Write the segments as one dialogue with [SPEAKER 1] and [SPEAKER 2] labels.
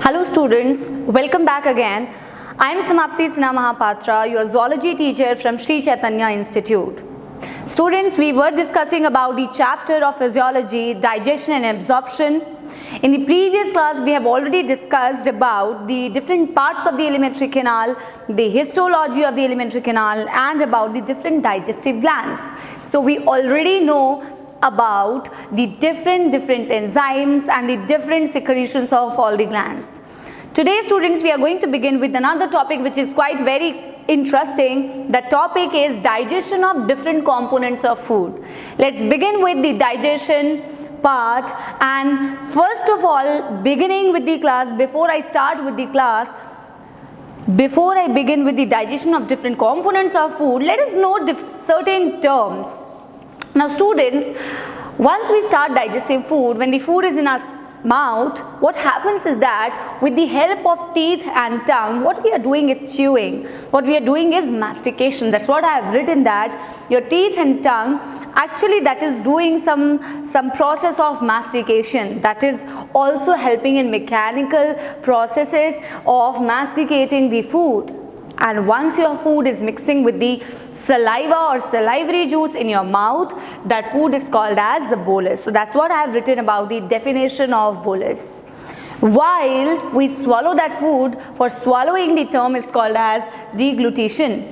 [SPEAKER 1] Hello students, welcome back again. I am Samapti Sinha Mahapatra, your zoology teacher from Sri Chaitanya Institute. Students, we were discussing about the chapter of physiology, digestion and absorption. In the previous class, we have already discussed about the different parts of the alimentary canal, the histology of the alimentary canal and about the different digestive glands. So we already know about the different enzymes and the different secretions of all the glands. Today students, we are going to begin with another topic which is quite very interesting. The topic is digestion of different components of food. Let's begin with the digestion part, and first of all, beginning with the class, before I begin with the digestion of different components of food, let us know certain terms. Now students, once we start digesting food, when the food is in our mouth, what happens is that with the help of teeth and tongue, what we are doing is chewing. What we are doing is mastication. That's what I have written, that your teeth and tongue, actually that is doing some process of mastication. That is also helping in mechanical processes of masticating the food. And once your food is mixing with the saliva or salivary juice in your mouth, that food is called as the bolus. So that's what I have written about the definition of bolus. While we swallow that food, for swallowing the term is called as deglutition.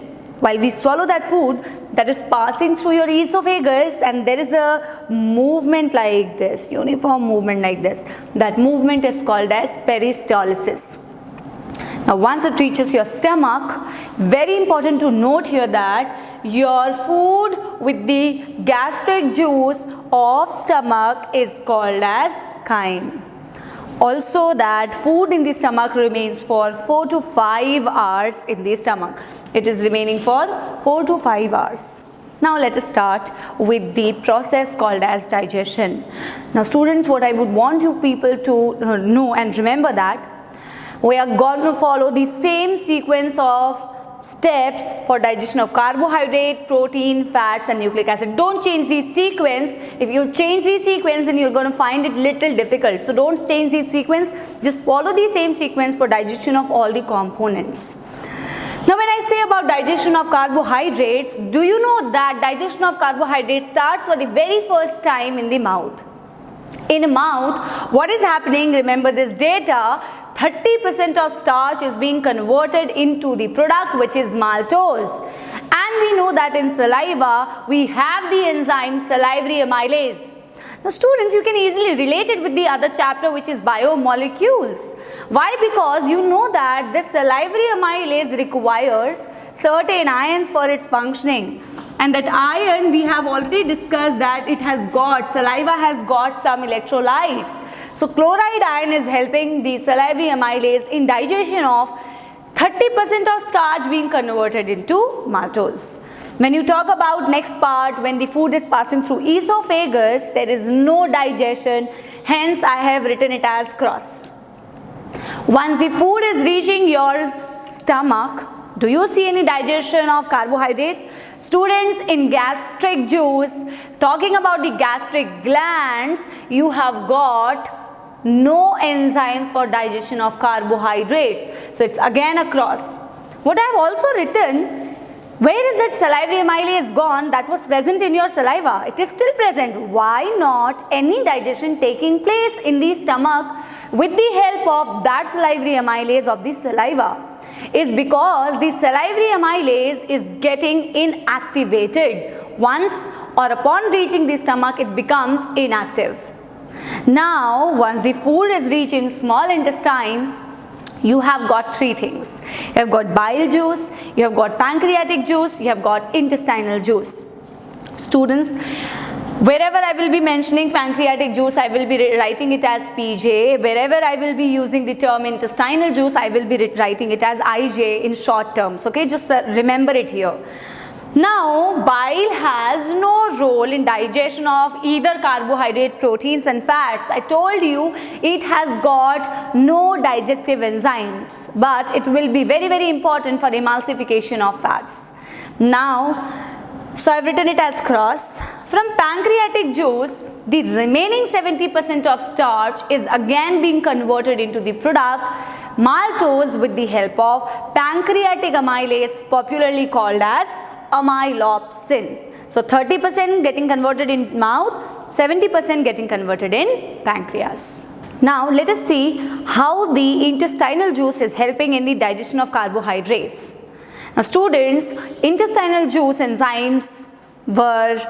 [SPEAKER 1] While we swallow that food, that is passing through your esophagus, and there is a movement like this, uniform movement like this. That movement is called as peristalsis. Now once it reaches your stomach, very important to note here that your food with the gastric juice of stomach is called as chyme. Also that food in the stomach remains for 4 to 5 hours in the stomach. It is remaining for 4 to 5 hours. Now let us start with the process called as digestion. Now students, what I would want you people to know and remember that we are going to follow the same sequence of steps for digestion of carbohydrate, protein, fats and nucleic acid. Don't change the sequence. If you change the sequence, then you're going to find it little difficult. So don't change the sequence. Just follow the same sequence for digestion of all the components. Now when I say about digestion of carbohydrates, do you know that digestion of carbohydrates starts for the very first time in the mouth? In the mouth, what is happening? Remember this data. 30% of starch is being converted into the product which is maltose, and we know that in saliva we have the enzyme salivary amylase. Now students, you can easily relate it with the other chapter which is biomolecules. Why? Because you know that this salivary amylase requires certain ions for its functioning, and that iron we have already discussed that it has got, saliva has got some electrolytes. So chloride ion is helping the salivary amylase in digestion of 30% of starch being converted into maltose. When you talk about next part, when the food is passing through esophagus, there is no digestion, hence I have written it as cross. Once the food is reaching your stomach, do you see any digestion of carbohydrates? Students, in gastric juice, talking about the gastric glands, you have got no enzyme for digestion of carbohydrates. So it's again a cross. What I have also written, where is that salivary amylase gone that was present in your saliva? It is still present. Why not any digestion taking place in the stomach with the help of that salivary amylase of the saliva? Is because the salivary amylase is getting inactivated. Once or upon reaching the stomach, it becomes inactive. Now once the food is reaching small intestine, you have got three things. You have got bile juice, you have got pancreatic juice, you have got intestinal juice. Students, wherever I will be mentioning pancreatic juice, I will be writing it as PJ. Wherever I will be using the term intestinal juice, I will be writing it as IJ in short terms. Okay, just remember it here. Now, bile has no role in digestion of either carbohydrate, proteins and fats. I told you it has got no digestive enzymes, but it will be very important for emulsification of fats. Now, So I've written it as cross. From pancreatic juice, the remaining 70% of starch is again being converted into the product maltose with the help of pancreatic amylase, popularly called as amylopsin. So 30% getting converted in mouth, 70% getting converted in pancreas. Now let us see how the intestinal juice is helping in the digestion of carbohydrates. Now students, intestinal juice enzymes were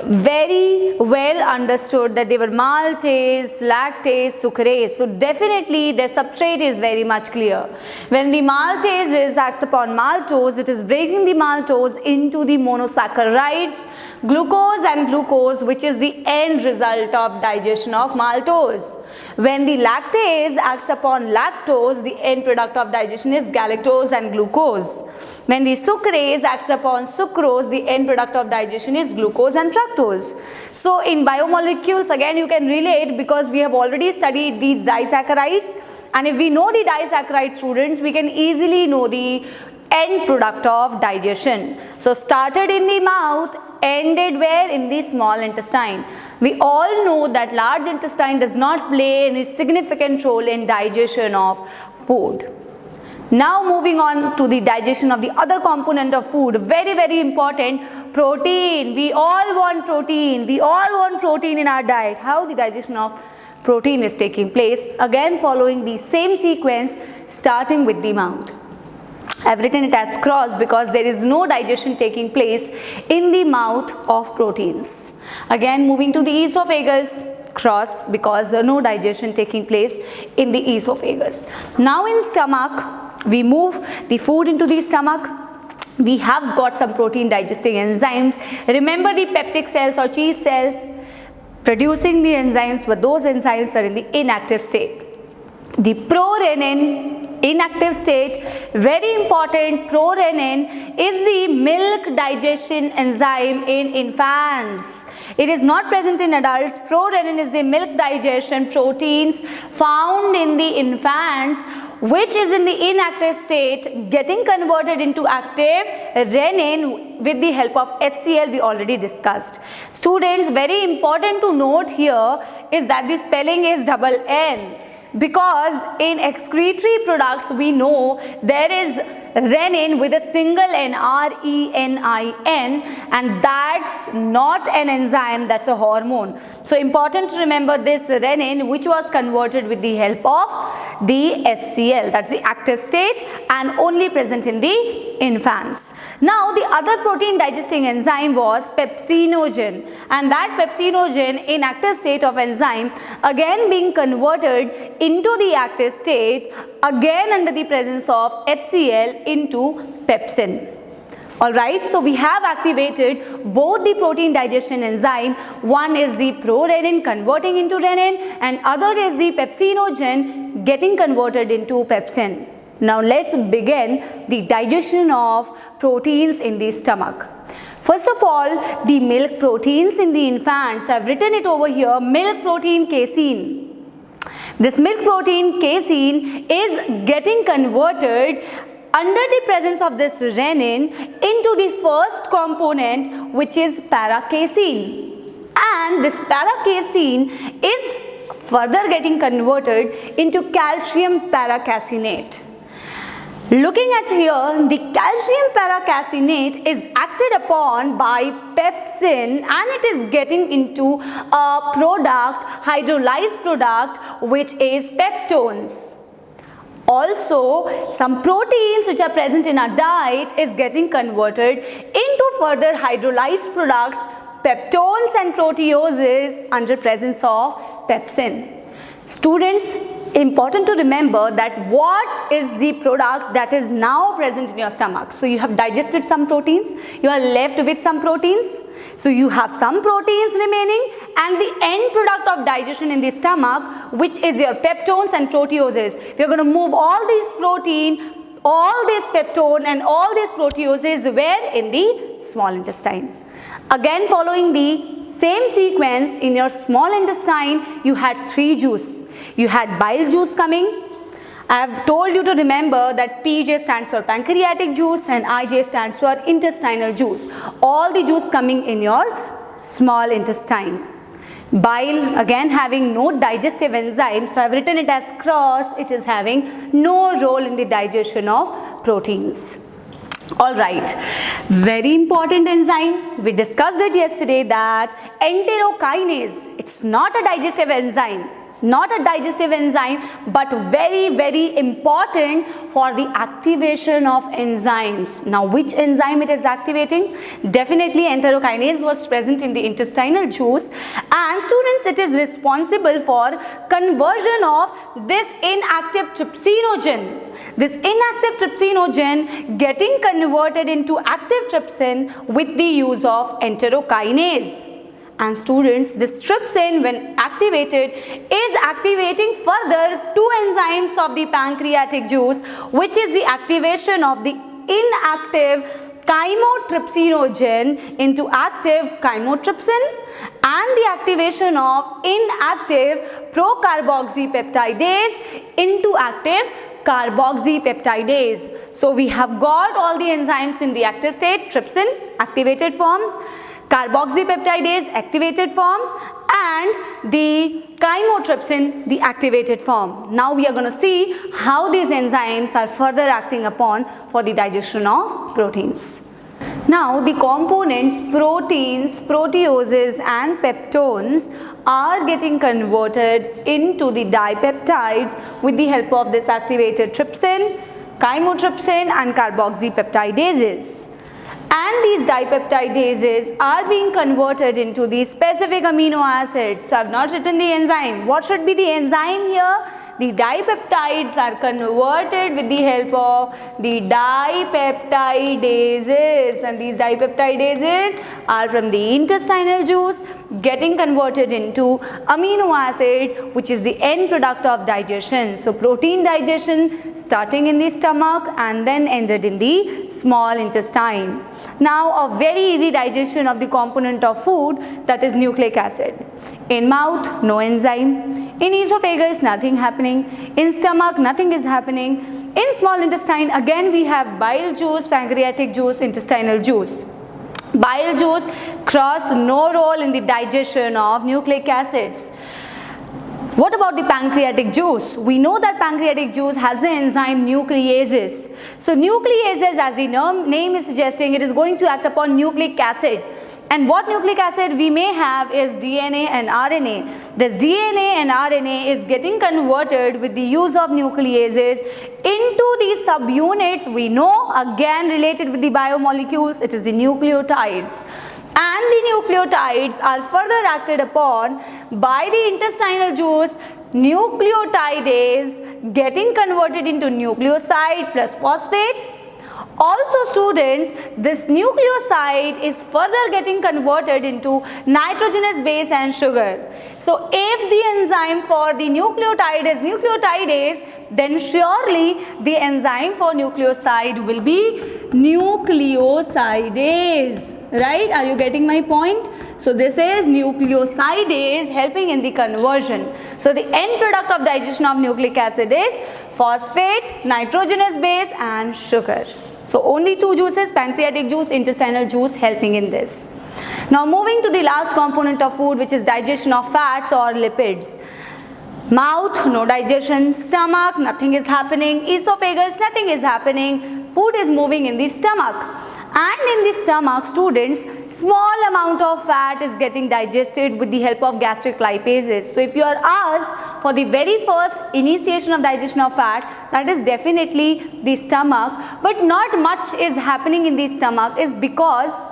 [SPEAKER 1] very well understood that they were maltase, lactase, sucrase. So definitely their substrate is very much clear. When the maltase acts upon maltose, it is breaking the maltose into the monosaccharides, glucose and glucose, which is the end result of digestion of maltose. When the lactase acts upon lactose, the end product of digestion is galactose and glucose. When the sucrase acts upon sucrose, the end product of digestion is glucose and fructose. So in biomolecules, again you can relate because we have already studied these disaccharides, and if we know the disaccharide, students, we can easily know the end product of digestion. So started in the mouth, ended where? In the small intestine. We all know that large intestine does not play any significant role in digestion of food. Now moving on to the digestion of the other component of food, very important, protein. We all want protein. We all want protein in our diet. How the digestion of protein is taking place? Again following the same sequence, starting with the mouth. I have written it as cross because there is no digestion taking place in the mouth of proteins. Again moving to the esophagus, cross because there is no digestion taking place in the esophagus. Now in stomach, we move the food into the stomach. We have got some protein digesting enzymes. Remember the peptic cells or chief cells producing the enzymes, but those enzymes are in the inactive state. The prorenin, inactive state, very important, prorenin is the milk digestion enzyme in infants. It is not present in adults. Prorenin is the milk digestion proteins found in the infants, which is in the inactive state getting converted into active renin with the help of HCl we already discussed. Students, very important to note here is that the spelling is double N. Because in excretory products we know there is renin with a single N, R-E-N-I-N, and that's not an enzyme, that's a hormone. So important to remember this renin, which was converted with the help of the HCl, that's the active state and only present in the infants. Now the other protein digesting enzyme was pepsinogen, and that pepsinogen in active state of enzyme again being converted into the active state again under the presence of HCl into pepsin. Alright, so we have activated both the protein digestion enzyme. One is the prorenin converting into renin and other is the pepsinogen getting converted into pepsin. Now let's begin the digestion of proteins in the stomach. First of all, the milk proteins in the infants, I have written it over here, milk protein casein. This milk protein casein is getting converted under the presence of this renin into the first component, which is paracasein. And this paracasein is further getting converted into calcium paracasinate. Looking at here, the calcium paracasinate is acted upon by pepsin and it is getting into a product, hydrolyzed product, which is peptones. Also, some proteins which are present in our diet is getting converted into further hydrolyzed products, peptones and proteoses under presence of pepsin. Students, important to remember that what is the product that is now present in your stomach. So you have digested some proteins, you are left with some proteins. So you have some proteins remaining and the end product of digestion in the stomach, which is your peptones and proteoses. We are going to move all these protein, all this peptone and all these proteoses where? In the small intestine. Again following the same sequence, in your small intestine you had three juice. You had bile juice coming, I have told you to remember that PJ stands for pancreatic juice and IJ stands for intestinal juice. All the juice coming in your small intestine. Bile, again having no digestive enzyme, so I have written it as cross. It is having no role in the digestion of proteins. Alright, very important enzyme. We discussed it yesterday that enterokinase, it's not a digestive enzyme. Not a digestive enzyme, but very important for the activation of enzymes. Now, which enzyme it is activating? Definitely enterokinase was present in the intestinal juice, and students, it is responsible for conversion of this inactive trypsinogen. This inactive trypsinogen getting converted into active trypsin with the use of enterokinase. And students, this trypsin when activated is activating further two enzymes of the pancreatic juice, which is the activation of the inactive chymotrypsinogen into active chymotrypsin and the activation of inactive procarboxypeptidase into active carboxypeptidase. So we have got all the enzymes in the active state: trypsin, activated form; carboxypeptidase, activated form; and the chymotrypsin, the activated form. Now we are going to see how these enzymes are further acting upon for the digestion of proteins. Now the components proteins, proteoses and peptones are getting converted into the dipeptides with the help of this activated trypsin, chymotrypsin and carboxypeptidases. And these dipeptidases are being converted into the specific amino acids. So I have not written the enzyme. What should be the enzyme here? The dipeptides are converted with the help of the dipeptidases, and these dipeptidases are from the intestinal juice getting converted into amino acid, which is the end product of digestion. So protein digestion starting in the stomach and then ended in the small intestine. Now a very easy digestion of the component of food, that is nucleic acid. In mouth, no enzyme. In esophagus, nothing happening. In stomach, nothing is happening. In small intestine, again we have bile juice, pancreatic juice, intestinal juice. Bile juice cross no role in the digestion of nucleic acids. What about the pancreatic juice? We know that pancreatic juice has the enzyme nucleases. So nucleases, as the name is suggesting, it is going to act upon nucleic acid. And what nucleic acid we may have is DNA and RNA. This DNA and RNA is getting converted with the use of nucleases into the subunits we know, again related with the biomolecules, it is the nucleotides. And the nucleotides are further acted upon by the intestinal juice, nucleotidase getting converted into nucleoside plus phosphate. Also students, this nucleoside is further getting converted into nitrogenous base and sugar. So if the enzyme for the nucleotide is nucleotidase, then surely the enzyme for nucleoside will be nucleosidase. Right? Are you getting my point? So this is nucleosidase helping in the conversion. So the end product of digestion of nucleic acid is phosphate, nitrogenous base and sugar. So only two juices, pancreatic juice, intestinal juice, helping in this. Now moving to the last component of food, which is digestion of fats or lipids. Mouth, no digestion. Stomach, nothing is happening. Esophagus, nothing is happening. Food is moving in the stomach. And in the stomach, students, small amount of fat is getting digested with the help of gastric lipases. So if you are asked for the very first initiation of digestion of fat, that is definitely the stomach. But not much is happening in the stomach is because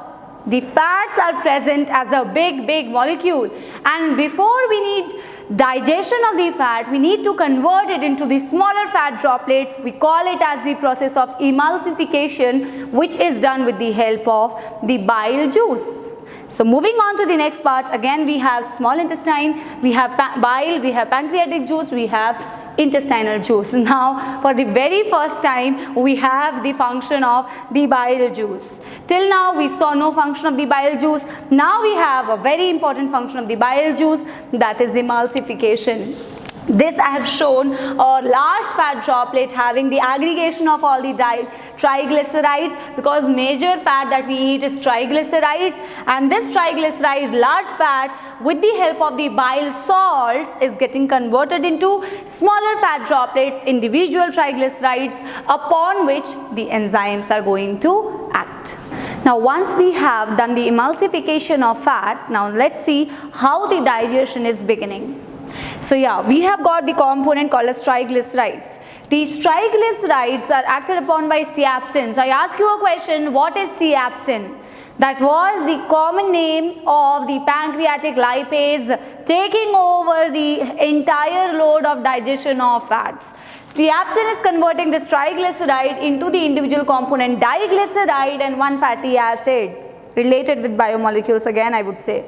[SPEAKER 1] the fats are present as a big molecule. And before we need digestion of the fat, we need to convert it into the smaller fat droplets. We call it as the process of emulsification, which is done with the help of the bile juice. So moving on to the next part, again we have small intestine, we have bile, we have pancreatic juice, we have intestinal juice. Now for the very first time we have the function of the bile juice. Till now we saw no function of the bile juice. Now we have a very important function of the bile juice, that is emulsification. This I have shown a large fat droplet having the aggregation of all the triglycerides, because major fat that we eat is triglycerides, and this triglyceride large fat with the help of the bile salts is getting converted into smaller fat droplets, individual triglycerides, upon which the enzymes are going to act. Now once we have done the emulsification of fats, now let's see how the digestion is beginning. So yeah, we have got the component called as triglycerides. These triglycerides are acted upon by steaopsin. So I ask you a question, what is steaopsin? That was the common name of the pancreatic lipase taking over the entire load of digestion of fats. Steaopsin is converting this triglyceride into the individual component diglyceride and one fatty acid, related with biomolecules again I would say.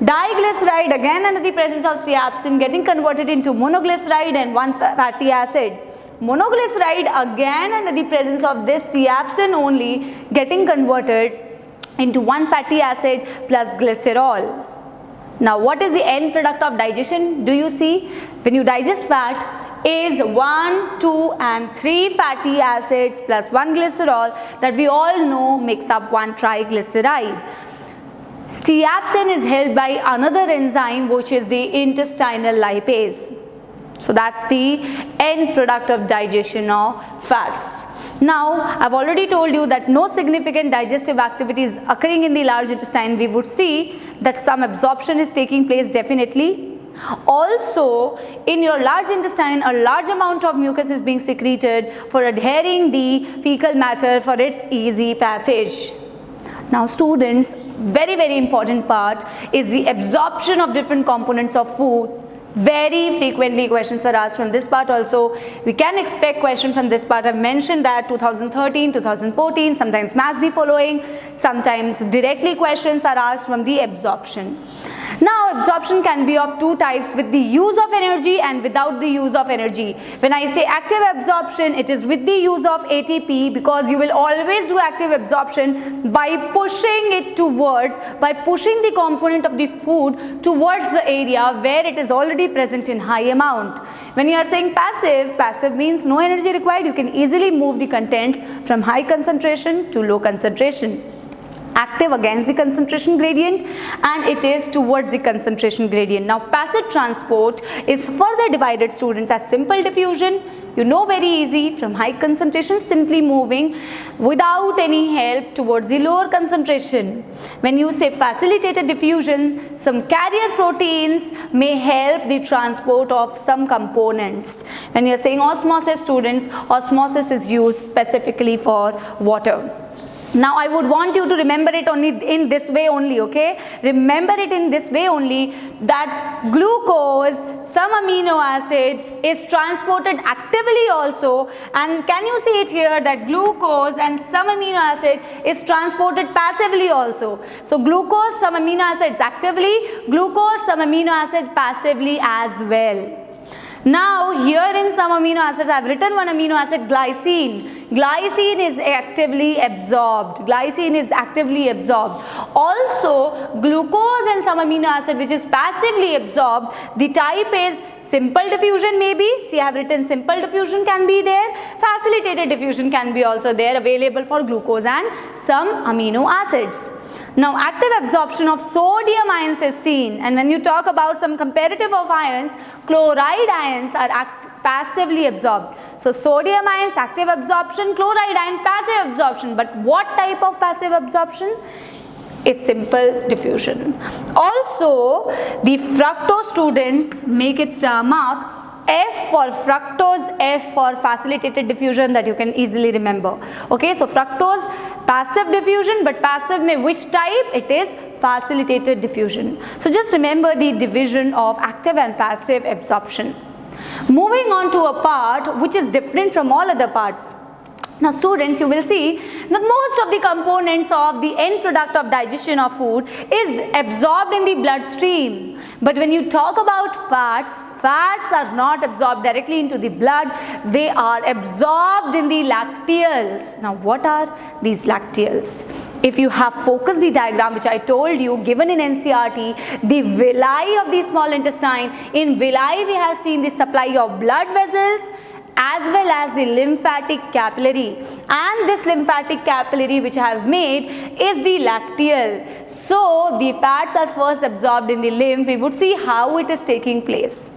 [SPEAKER 1] Diglyceride again under the presence of steaopsin getting converted into monoglyceride and one fatty acid. Monoglyceride again under the presence of this steaopsin only getting converted into one fatty acid plus glycerol. Now what is the end product of digestion? Do you see? When you digest fat, is 1, 2 and 3 fatty acids plus 1 glycerol that we all know makes up one triglyceride. Steaopsin is held by another enzyme which is the intestinal lipase. So that's the end product of digestion of fats. Now I've already told you that no significant digestive activity is occurring in the large intestine. We would see that some absorption is taking place definitely. Also in your large intestine a large amount of mucus is being secreted for adhering the fecal matter for its easy passage. Now students, very important part is the absorption of different components of food. Very frequently questions are asked from this part also. We can expect question from this part. I've mentioned that 2013, 2014, sometimes match the following, sometimes directly questions are asked from the absorption. Now absorption can be of two types, with the use of energy and without the use of energy. When I say active absorption, it is with the use of ATP, because you will always do active absorption by pushing it towards, by pushing the component of the food towards the area where it is already present in high amount. When you are saying passive, passive means no energy required. You can easily move the contents from high concentration to low concentration. Active against the concentration gradient, and it is towards the concentration gradient. Now passive transport is further divided, students, as simple diffusion. You know, very easy, from high concentration simply moving without any help towards the lower concentration. When you say facilitated diffusion, some carrier proteins may help the transport of some components. When you are saying osmosis, students, osmosis is used specifically for water. Now I would want you to remember it only in this way only, okay? Remember it in this way only, that glucose, some amino acid is transported actively also, and can you see it here that glucose and some amino acid is transported passively also. So glucose, some amino acids actively, glucose, some amino acid passively as well. Now here in some amino acids I have written one amino acid, glycine. Glycine is actively absorbed. Glycine is actively absorbed. Also glucose and some amino acid which is passively absorbed, the type is simple diffusion maybe. See, I have written simple diffusion can be there. Facilitated diffusion can be also there, available for glucose and some amino acids. Now active absorption of sodium ions is seen, and when you talk about some comparative of ions, chloride ions are passively absorbed. So sodium ions active absorption, chloride ion passive absorption. But what type of passive absorption? Is simple diffusion. Also the fructose, students, make its mark F for fructose, F for facilitated diffusion, that you can easily remember. Okay, so fructose passive diffusion, but passive may which type? It is facilitated diffusion. So just remember the division of active and passive absorption. Moving on to a part which is different from all other parts. Now students, you will see that most of the components of the end product of digestion of food is absorbed in the bloodstream. But when you talk about fats, fats are not absorbed directly into the blood, they are absorbed in the lacteals. Now what are these lacteals? if you have focused the diagram which I told you given in NCERT, the villi of the small intestine, in villi we have seen the supply of blood vessels as well as the lymphatic capillary, and this lymphatic capillary which I have made is the lacteal. So the fats are first absorbed in the lymph. We would see how it is taking place.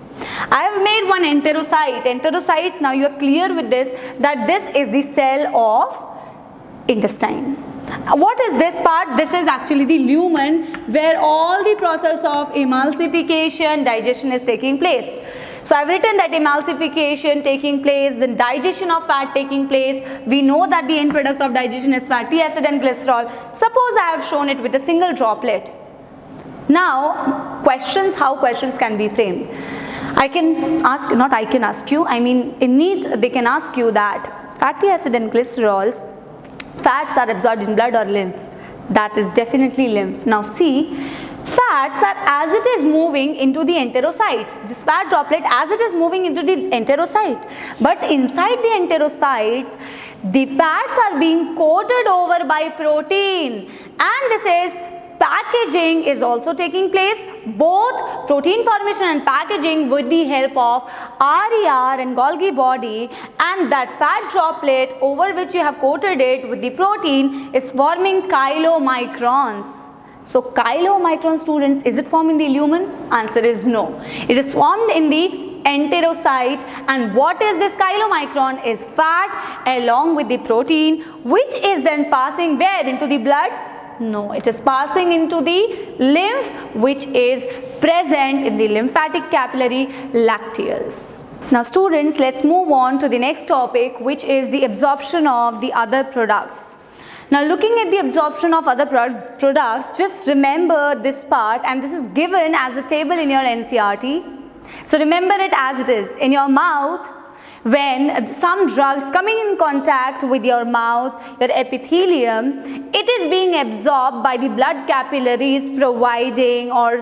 [SPEAKER 1] I have made one enterocyte. Enterocytes, now you are clear with this, that this is the cell of intestine. What is this part? This is actually the lumen where all the process of emulsification, digestion is taking place. So I have written that emulsification taking place, the digestion of fat taking place. We know that the end product of digestion is fatty acid and glycerol. Suppose I have shown it with a single droplet. Now questions, how questions can be framed. I can ask, not I can ask you, I mean in need they can ask you that fatty acid and glycerols, fats are absorbed in blood or lymph? That is definitely lymph. Now see, fats are as it is moving into the enterocytes. This fat droplet as it is moving into the enterocyte. But inside the enterocytes, the fats are being coated over by protein. And this is packaging is also taking place. Both protein formation and packaging with the help of RER and Golgi body, and that fat droplet over which you have coated it with the protein is forming chylomicrons. So chylomicron, students, is it formed in the lumen? Answer is no. It is formed in the enterocyte. And what is this chylomicron? Is fat along with the protein, which is then passing where? Into the blood? No, it is passing into the lymph, which is present in the lymphatic capillary lacteals. Now students, let's move on to the next topic, which is the absorption of the other products. Now looking at the absorption of other products, just remember this part, and this is given as a table in your NCERT. So remember it as it is. In your mouth, when some drugs coming in contact with your mouth, your epithelium, it is being absorbed by the blood capillaries providing or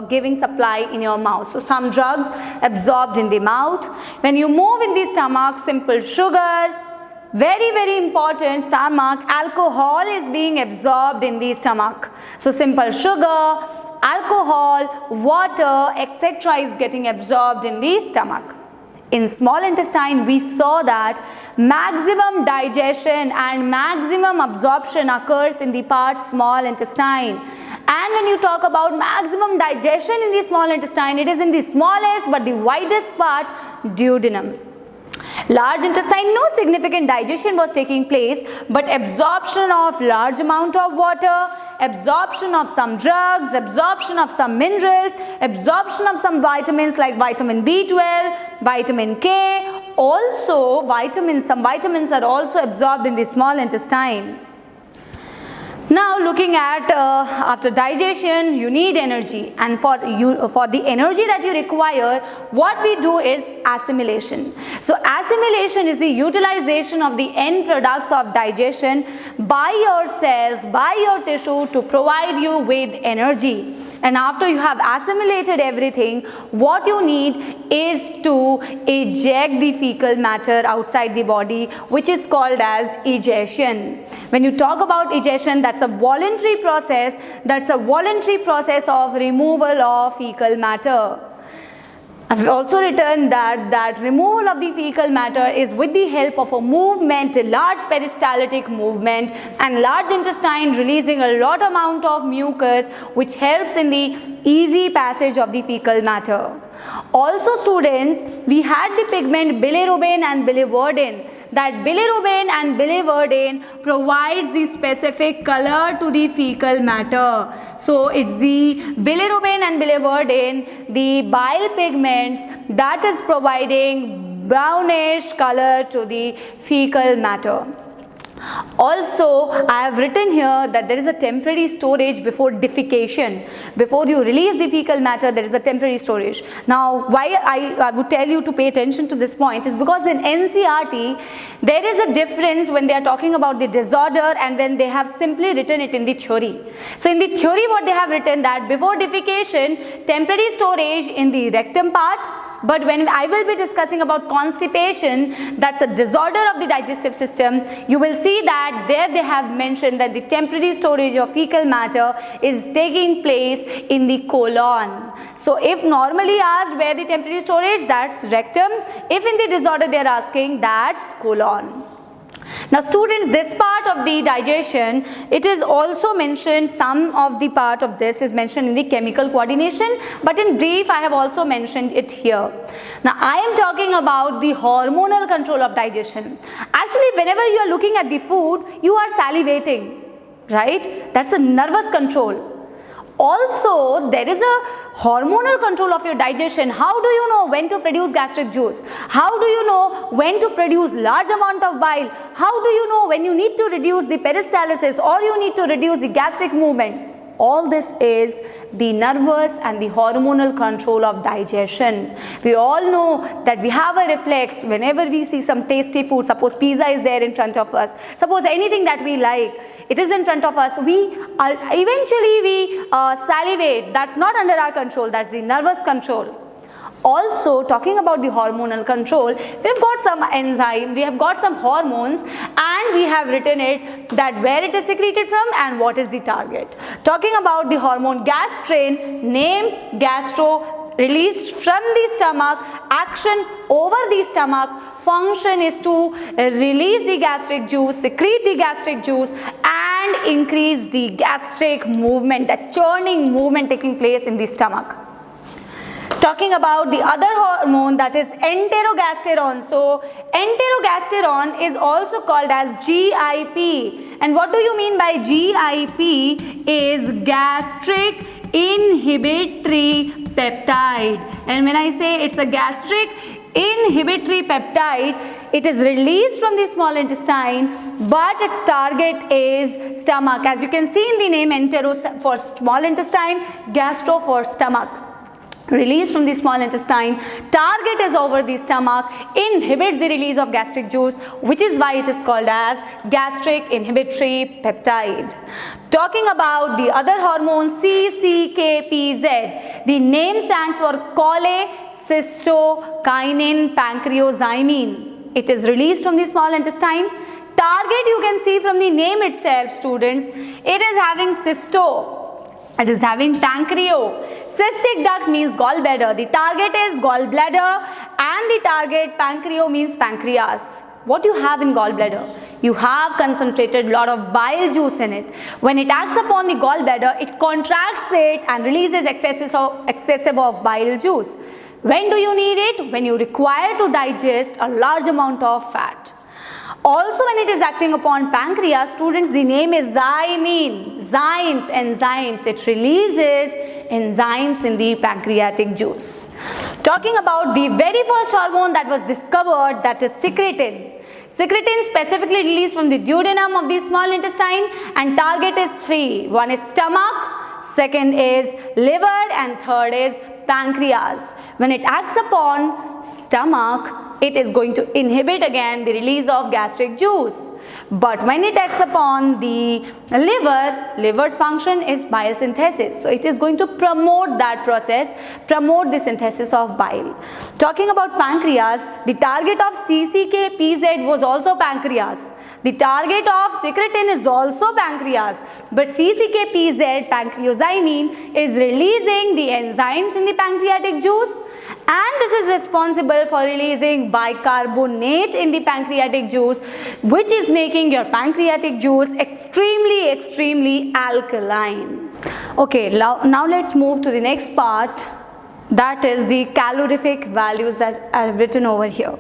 [SPEAKER 1] giving supply in your mouth. So some drugs absorbed in the mouth. When you move in the stomach, simple sugar, very important, stomach, alcohol is being absorbed in the stomach. So simple sugar, alcohol, water, etc. is getting absorbed in the stomach. In small intestine, we saw that maximum digestion and maximum absorption occurs in the part small intestine. And when you talk about maximum digestion in the small intestine, it is in the smallest but the widest part, duodenum. Large intestine, no significant digestion was taking place, but absorption of large amount of water, absorption of some drugs, absorption of some minerals, absorption of some vitamins like vitamin B12, vitamin K. Also some vitamins are also absorbed in the small intestine. Now looking at after digestion, you need energy, and for the energy that you require, what we do is assimilation. So assimilation is the utilization of the end products of digestion by your cells, by your tissue to provide you with energy. And after you have assimilated everything, what you need is to eject the fecal matter outside the body, which is called as egestion. When you talk about egestion, that's a voluntary process. That's a voluntary process of removal of fecal matter. I've also written that removal of the fecal matter is with the help of a movement, a large peristaltic movement, and large intestine releasing a lot amount of mucus, which helps in the easy passage of the fecal matter. Also students, we had the pigment bilirubin and biliverdin. That bilirubin and biliverdin provides the specific color to the fecal matter. So it's the bilirubin and biliverdin, the bile pigments, that is providing brownish color to the fecal matter. Also, I have written here that there is a temporary storage before defecation. Before you release the fecal matter, there is a temporary storage. Now, why I would tell you to pay attention to this point is because in NCERT, there is a difference when they are talking about the disorder and when they have simply written it in the theory. So, in the theory, what they have written that before defecation, temporary storage in the rectum part, but when I will be discussing about constipation, that's a disorder of the digestive system, you will see that there they have mentioned that the temporary storage of fecal matter is taking place in the colon. So if normally asked where the temporary storage, that's rectum. If in the disorder they are asking, that's colon. Now students, this part of the digestion, it is also mentioned, some of the part of this is mentioned in the chemical coordination, but in brief I have also mentioned it here. Now I am talking about the hormonal control of digestion. Actually, whenever you are looking at the food, you are salivating, right? That's a nervous control. Also, there is a hormonal control of your digestion. How do you know when to produce gastric juice? How do you know when to produce large amount of bile? How do you know when you need to reduce the peristalsis or you need to reduce the gastric movement? All this is the nervous and the hormonal control of digestion. We all know that we have a reflex whenever we see some tasty food. Suppose pizza is there in front of us. Suppose anything that we like, it is in front of us. We salivate. That's not under our control. That's the nervous control. Also, talking about the hormonal control, we've got some enzyme, we have got some hormones, and we have written it that where it is secreted from and what is the target. Talking about the hormone gastrin, name gastro, released from the stomach, action over the stomach, function is to release the gastric juice, secrete the gastric juice, and increase the gastric movement, the churning movement taking place in the stomach. Talking about the other hormone, that is enterogasterone. So enterogasterone is also called as GIP. And what do you mean by GIP? Is gastric inhibitory peptide. And when I say it's a gastric inhibitory peptide, it is released from the small intestine, but its target is stomach. As you can see in the name, entero for small intestine, gastro for stomach. Released from the small intestine, target is over the stomach, inhibits the release of gastric juice, which is why it is called as gastric inhibitory peptide. Talking about the other hormone, CCK-PZ, the name stands for cholecystokinin pancreozyme. It is released from the small intestine. Target, you can see from the name itself, students, it is having cysto. It is having pancreo. Cystic duct means gallbladder. The target is gallbladder, and the target pancreo means pancreas. What you have in gallbladder? You have concentrated lot of bile juice in it. When it acts upon the gallbladder, it contracts it and releases excessive of bile juice. When do you need it? When you require to digest a large amount of fat. Also, when it is acting upon pancreas, students, the name is zyme. Zymes, enzymes. It releases enzymes in the pancreatic juice. Talking about the very first hormone that was discovered, that is secretin. Secretin specifically released from the duodenum of the small intestine, and target is 3. One is stomach, second is liver, and third is pancreas. When it acts upon stomach, it is going to inhibit again the release of gastric juice. But when it acts upon the liver, liver's function is bile synthesis. So it is going to promote that process, promote the synthesis of bile. Talking about pancreas, the target of CCK-PZ was also pancreas. The target of secretin is also pancreas, but CCK-PZ, pancreozyme, is releasing the enzymes in the pancreatic juice, and this is responsible for releasing bicarbonate in the pancreatic juice, which is making your pancreatic juice extremely alkaline. Okay, now let's move to the next part, that is the calorific values that are written over here.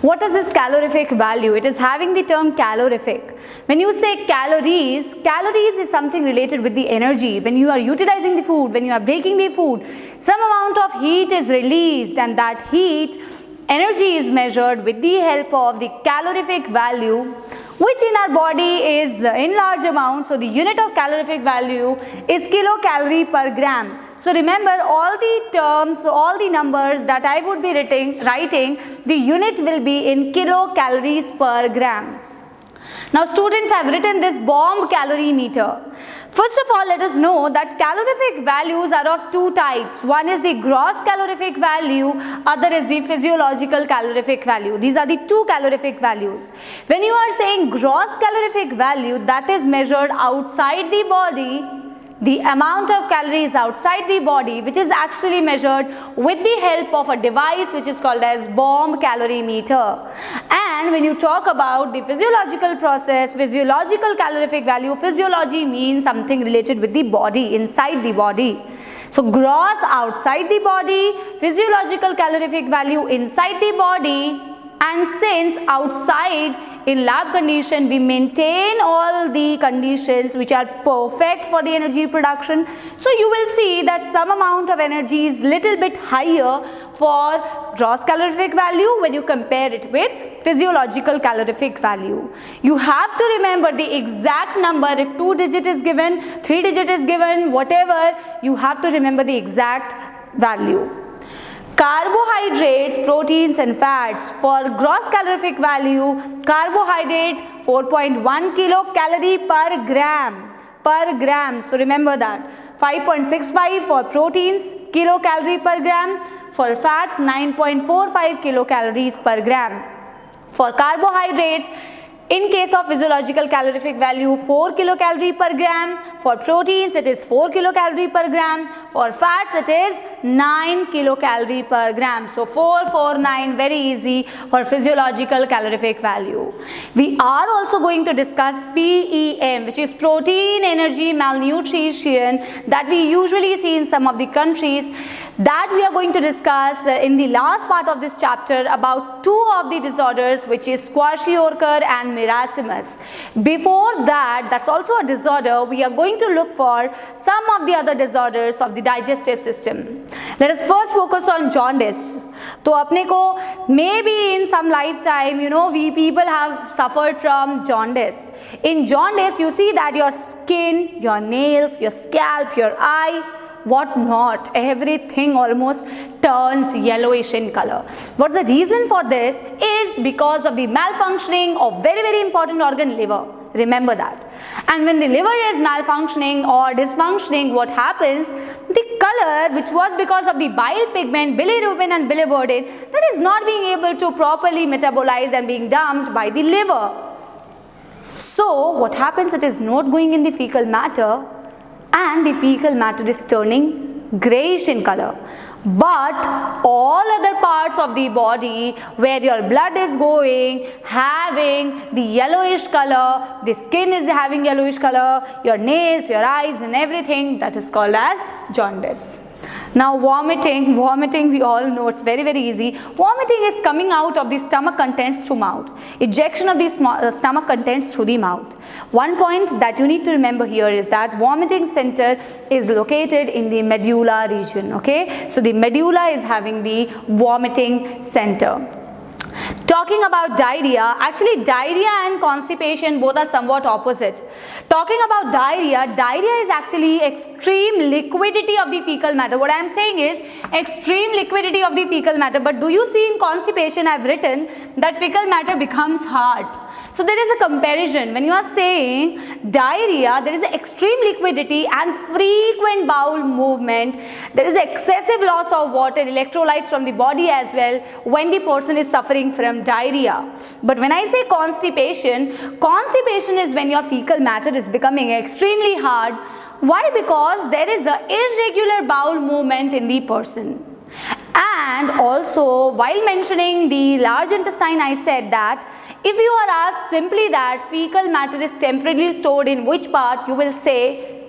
[SPEAKER 1] What is this calorific value? It is having the term calorific. When you say calories, calories is something related with the energy. When you are utilizing the food, when you are breaking the food, some amount of heat is released, and that heat energy is measured with the help of the calorific value, which in our body is in large amount. So the unit of calorific value is kilocalorie per gram. So remember, all the terms, all the numbers that I would be writing, the unit will be in kilocalories per gram. Now students have written this bomb calorimeter. First of all, let us know that calorific values are of two types. One is the gross calorific value, other is the physiological calorific value. These are the two calorific values. When you are saying gross calorific value, that is measured outside the body, the amount of calories outside the body, which is actually measured with the help of a device which is called as bomb calorimeter. And when you talk about the physiological process, physiological calorific value, physiology means something related with the body, inside the body. So gross outside the body, physiological calorific value inside the body, and since outside in lab condition we maintain all the conditions which are perfect for the energy production, so you will see that some amount of energy is little bit higher for gross calorific value when you compare it with physiological calorific value. You have to remember the exact number. If 2 digit is given, 3 digit is given, whatever, you have to remember the exact value. Carbohydrates, proteins and fats. For gross calorific value, carbohydrate 4.1 kilocalorie per gram. So remember that. 5.65 for proteins, kilocalorie per gram. For fats, 9.45 kilocalories per gram. For carbohydrates, in case of physiological calorific value, 4 kilocalorie per gram. For proteins, it is 4 kilocalorie per gram. For fats, it is 9 kilocalorie per gram. So 4, 4, 9, very easy for physiological calorific value. We are also going to discuss PEM, which is protein energy malnutrition, that we usually see in some of the countries. That we are going to discuss in the last part of this chapter about two of the disorders, which is kwashiorkor and marasmus. Before that, that's also a disorder, we are going to look for some of the other disorders of the digestive system. Let us first focus on jaundice. तो अपने को maybe in some lifetime, we people have suffered from jaundice. In jaundice, you see that your skin, your nails, your scalp, your eye, what not, everything almost turns yellowish in color. What the reason for this is because of the malfunctioning of very important organ, liver. Remember that. And when the liver is malfunctioning or dysfunctioning, what happens? The color, which was because of the bile pigment, bilirubin and biliverdin, that is not being able to properly metabolize and being dumped by the liver. So what happens? It is not going in the fecal matter, and the fecal matter is turning grayish in color. But all other parts of the body where your blood is going, having the yellowish color, the skin is having yellowish color, your nails, your eyes and everything, that is called as jaundice. Now vomiting we all know, it's very easy. Vomiting is coming out of the stomach contents through mouth. Ejection of the stomach contents through the mouth. One point that you need to remember here is that vomiting center is located in the medulla region. Okay, so the medulla is having the vomiting center. Talking about diarrhea, actually diarrhea and constipation both are somewhat opposite. Talking about diarrhea is actually extreme liquidity of the fecal matter. What I am saying is extreme liquidity of the fecal matter. But do you see in constipation I have written that fecal matter becomes hard. So there is a comparison. When you are saying diarrhea, there is extreme liquidity and frequent bowel movement. There is excessive loss of water, electrolytes from the body as well when the person is suffering from diarrhea. But when I say constipation is when your fecal matter is becoming extremely hard. Why? Because there is an irregular bowel movement in the person. And also, while mentioning the large intestine, I said that if you are asked simply that fecal matter is temporarily stored in which part, you will say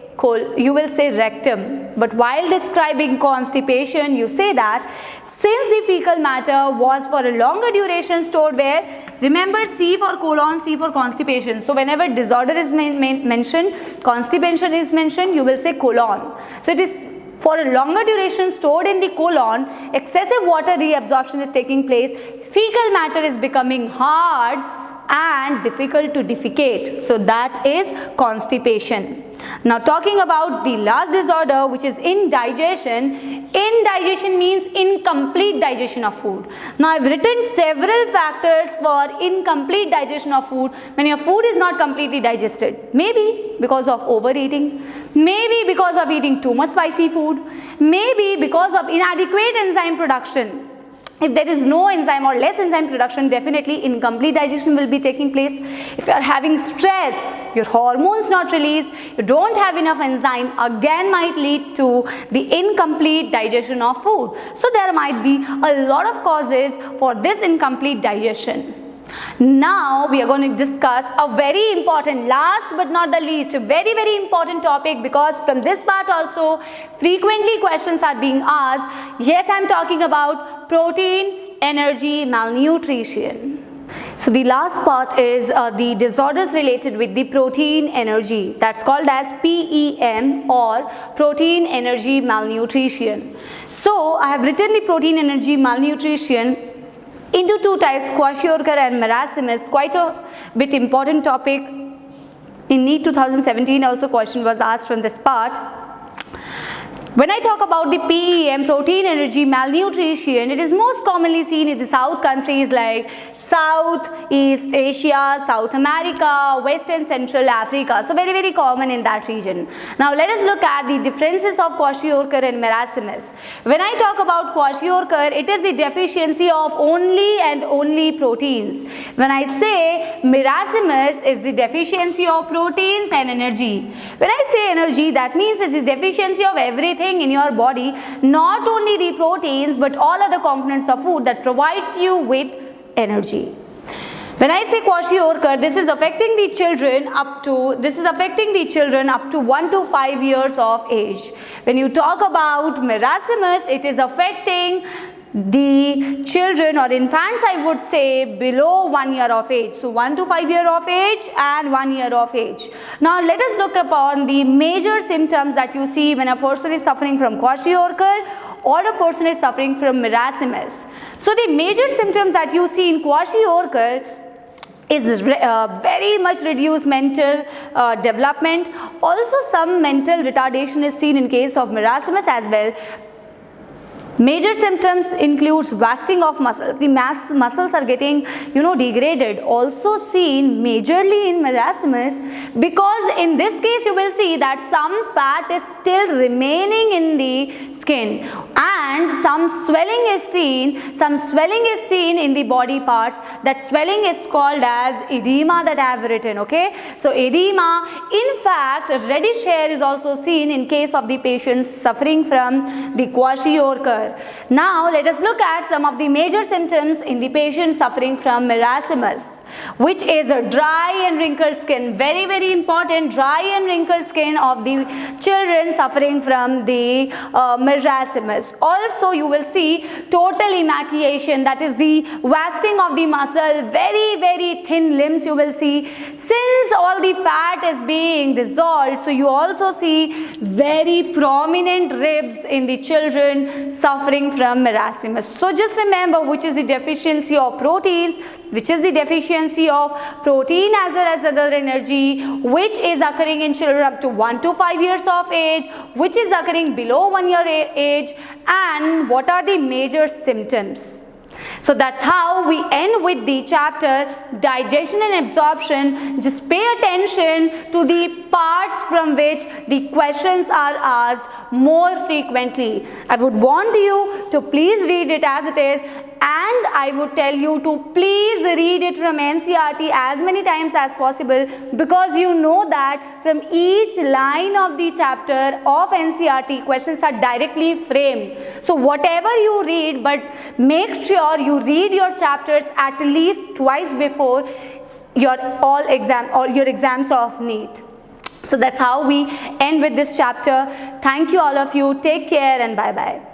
[SPEAKER 1] rectum. But while describing constipation, you say that since the fecal matter was for a longer duration stored where, remember C for colon, C for constipation. So whenever disorder is mentioned, constipation is mentioned, you will say colon. So it is for a longer duration stored in the colon, excessive water reabsorption is taking place, fecal matter is becoming hard and difficult to defecate. So that is constipation. Now talking about the last disorder, which is indigestion. Indigestion means incomplete digestion of food. Now I've written several factors for incomplete digestion of food when your food is not completely digested. Maybe because of overeating, maybe because of eating too much spicy food, maybe because of inadequate enzyme production. If there is no enzyme or less enzyme production, definitely incomplete digestion will be taking place. If you are having stress, your hormones not released, you don't have enough enzyme, again might lead to the incomplete digestion of food. So there might be a lot of causes for this incomplete digestion. Now we are going to discuss a very important, last but not the least, a very important topic, because from this part also frequently questions are being asked. Yes, I am talking about protein, energy, malnutrition. So the last part is the disorders related with the protein energy, that's called as PEM or protein energy malnutrition. So I have written the protein energy malnutrition into two types, Kwashiorkor and marasmus. Quite a bit important topic. In NEET 2017 also question was asked from this part. When I talk about the PEM, protein energy malnutrition, it is most commonly seen in the South countries like South East Asia, South America, West and Central Africa. So very common in that region. Now let us look at the differences of Kwashiorkor and marasmus. When I talk about Kwashiorkor, it is the deficiency of only and only proteins. When I say marasmus, it's the deficiency of proteins and energy. When I say energy, that means it's the deficiency of everything in your body, not only the proteins but all other components of food that provides you with energy. When I say Kwashiorkor, this is affecting the children up to 1 to 5 years of age. When you talk about marasmus, it is affecting the children or infants, I would say, below 1 year of age. So 1 to 5 year of age and 1 year of age. Now let us look upon the major symptoms that you see when a person is suffering from Kwashiorkor or a person is suffering from marasmus. So the major symptoms that you see in Kwashiorkor is very much reduced mental development. Also some mental retardation is seen in case of marasmus as well. Major symptoms includes wasting of muscles. The muscles are getting degraded. Also seen majorly in marasmus, because in this case you will see that some fat is still remaining in the skin and some swelling is seen in the body parts. That swelling is called as edema that I have written, okay. So edema, in fact reddish hair is also seen in case of the patients suffering from the Kwashiorkor. Now let us look at some of the major symptoms in the patient suffering from marasmus, which is a dry and wrinkled skin. Very important, dry and wrinkled skin of the children suffering from the marasmus. Also you will see total emaciation, that is the wasting of the muscle, very thin limbs you will see, since all the fat is being dissolved. So you also see very prominent ribs in the children suffering from marasmus. So just remember which is the deficiency of proteins, which is the deficiency of protein as well as other energy, which is occurring in children up to 1 to 5 years of age, which is occurring below 1 year age, and what are the major symptoms. So that's how we end with the chapter digestion and absorption. Just pay attention to the parts from which the questions are asked more frequently. I would want you to please read it as it is, and I would tell you to please read it from NCERT as many times as possible, because you know that from each line of the chapter of NCERT questions are directly framed. So whatever you read, but make sure you read your chapters at least twice before your exams of NEET. So that's how we end with this chapter. Thank you all of you. Take care and bye-bye.